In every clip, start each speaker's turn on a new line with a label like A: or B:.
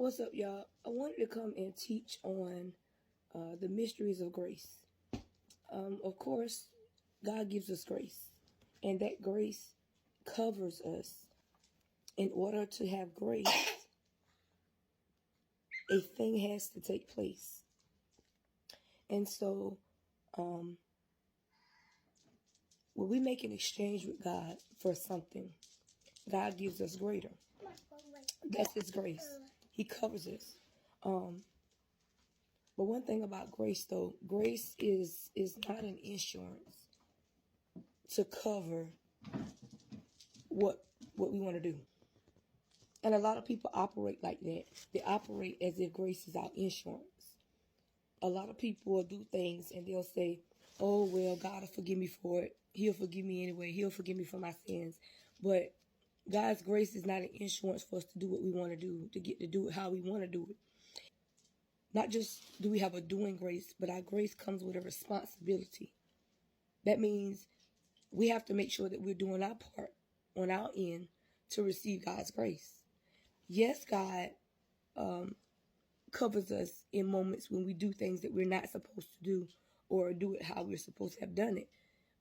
A: What's up, y'all? I wanted to come and teach on the mysteries of grace. Of course, God gives us grace, and that grace covers us. In order to have grace, a thing has to take place. And so, when we make an exchange with God for something, God gives us greater. That's His grace. He covers us. But one thing about grace, though, grace is not an insurance to cover what we want to do. And a lot of people operate like that. They operate as if grace is our insurance. A lot of people will do things and they'll say, oh, well, God will forgive me for it. He'll forgive me anyway. He'll forgive me for my sins. But God's grace is not an insurance for us to do what we want to do, to get to do it how we want to do it. Not just do we have a doing grace, but our grace comes with a responsibility. That means we have to make sure that we're doing our part on our end to receive God's grace. Yes, God covers us in moments when we do things that we're not supposed to do or do it how we're supposed to have done it.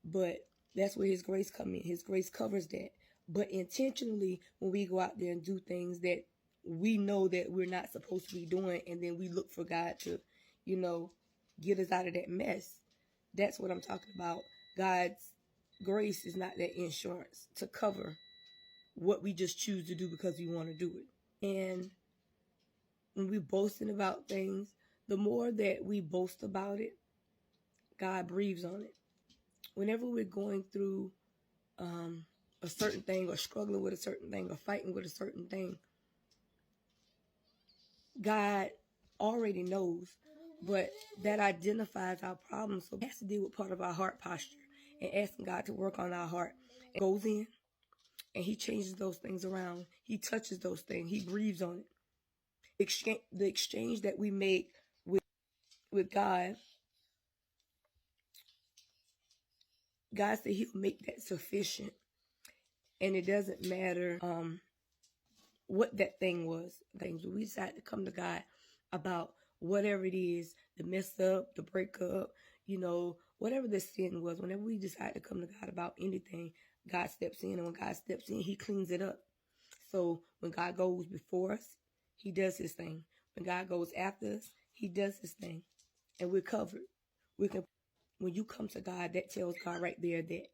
A: But that's where His grace comes in. His grace covers that. But intentionally, when we go out there and do things that we know that we're not supposed to be doing, and then we look for God to, get us out of that mess, that's what I'm talking about. God's grace is not that insurance to cover what we just choose to do because we want to do it. And when we're boasting about things, the more that we boast about it, God breathes on it. Whenever we're going through a certain thing or struggling with a certain thing or fighting with a certain thing, God already knows, but that identifies our problems. So it has to deal with part of our heart posture and asking God to work on our heart. It goes in and He changes those things around. He touches those things. He breathes on it. The exchange that we make with God, God said He'll make that sufficient. And it doesn't matter what that thing was. Things we decide to come to God about whatever it is, the mess up, the breakup, whatever the sin was. Whenever we decide to come to God about anything, God steps in. And when God steps in, He cleans it up. So when God goes before us, He does His thing. When God goes after us, He does His thing. And we're covered. When you come to God, that tells God right there that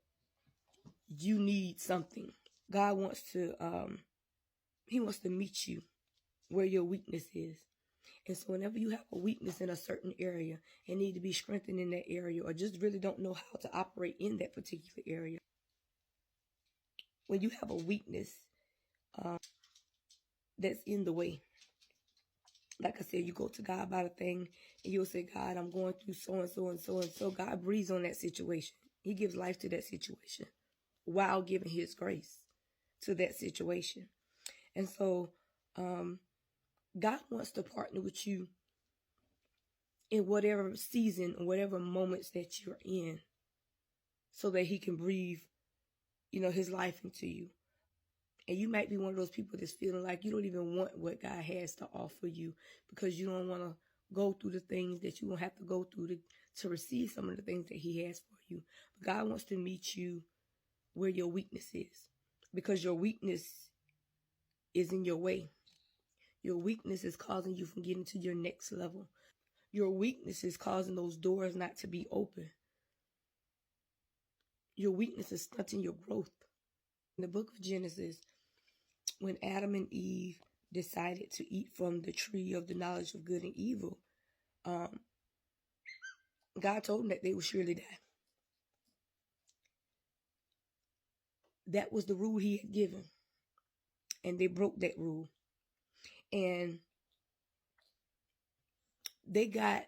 A: you need something. God wants to He wants to meet you where your weakness is. And so whenever you have a weakness in a certain area and need to be strengthened in that area, or just really don't know how to operate in that particular area, when you have a weakness that's in the way, like I said, you go to God about a thing and you'll say, God, I'm going through so and so and so and so. God breathes on that situation. He gives life to that situation while giving His grace to that situation. And so God wants to partner with you in whatever season or whatever moments that you're in, so that He can breathe, His life into you. And you might be one of those people that's feeling like you don't even want what God has to offer you because you don't want to go through the things that you won't have to go through to receive some of the things that He has for you. But God wants to meet you where your weakness is, because your weakness is in your way. Your weakness is causing you from getting to your next level. Your weakness is causing those doors not to be open. Your weakness is stunting your growth. In the book of Genesis, when Adam and Eve decided to eat from the tree of the knowledge of good and evil, God told them that they would surely die. That was the rule He had given. And they broke that rule. And they got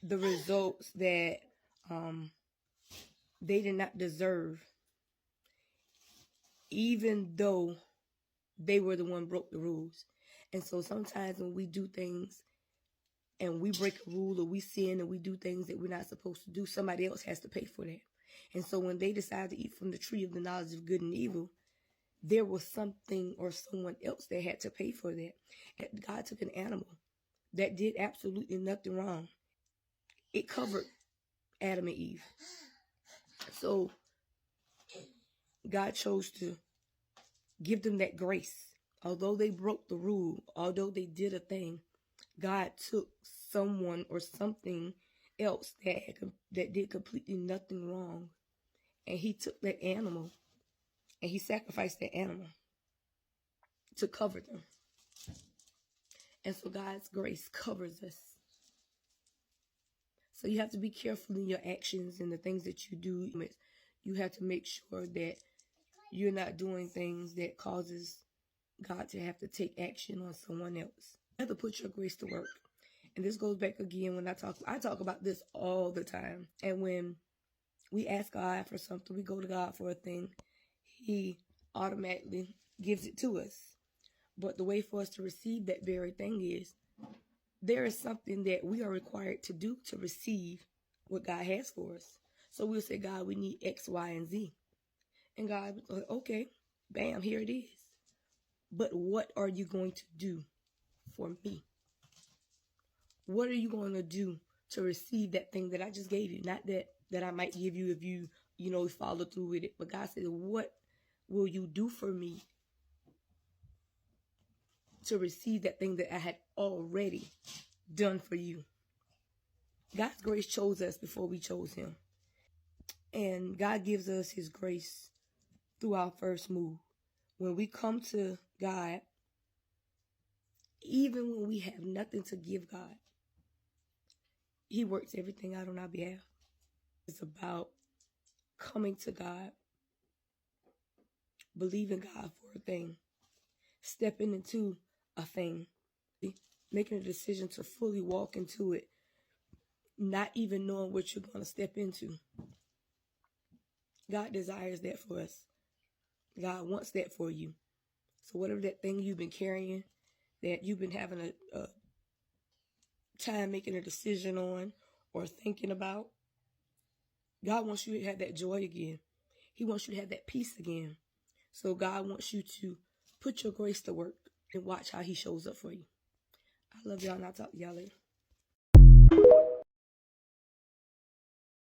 A: the results that they did not deserve, even though they were the one broke the rules. And so sometimes when we do things and we break a rule, or we sin and we do things that we're not supposed to do, somebody else has to pay for that. And so when they decided to eat from the tree of the knowledge of good and evil, there was something or someone else that had to pay for that. And God took an animal that did absolutely nothing wrong. It covered Adam and Eve. So God chose to give them that grace. Although they broke the rule, although they did a thing, God took someone or something else that did completely nothing wrong, and he took that animal and he sacrificed that animal to cover them. And so God's grace covers us. So you have to be careful in your actions and the things that you do. You have to make sure that you're not doing things that causes God to have to take action on someone else. You have to put your grace to work. And this goes back again when I talk about this all the time. And when we ask God for something, we go to God for a thing, he automatically gives it to us. But the way for us to receive that very thing is there is something that we are required to do to receive what God has for us. So we'll say, God, we need X, Y, and Z. And God will go, okay, bam, here it is. But what are you going to do for me? What are you going to do to receive that thing that I just gave you? Not that I might give you if you follow through with it. But God said, what will you do for me to receive that thing that I had already done for you? God's grace chose us before we chose him. And God gives us his grace through our first move. When we come to God, even when we have nothing to give God, he works everything out on our behalf. It's about coming to God, believing God for a thing, stepping into a thing, making a decision to fully walk into it, not even knowing what you're going to step into. God desires that for us. God wants that for you. So whatever that thing you've been carrying, that you've been having a time making a decision on or thinking about, God wants you to have that joy again. He wants you to have that peace again. So God wants you to put your grace to work and watch how he shows up for you. I love y'all, and I'll talk to y'all later.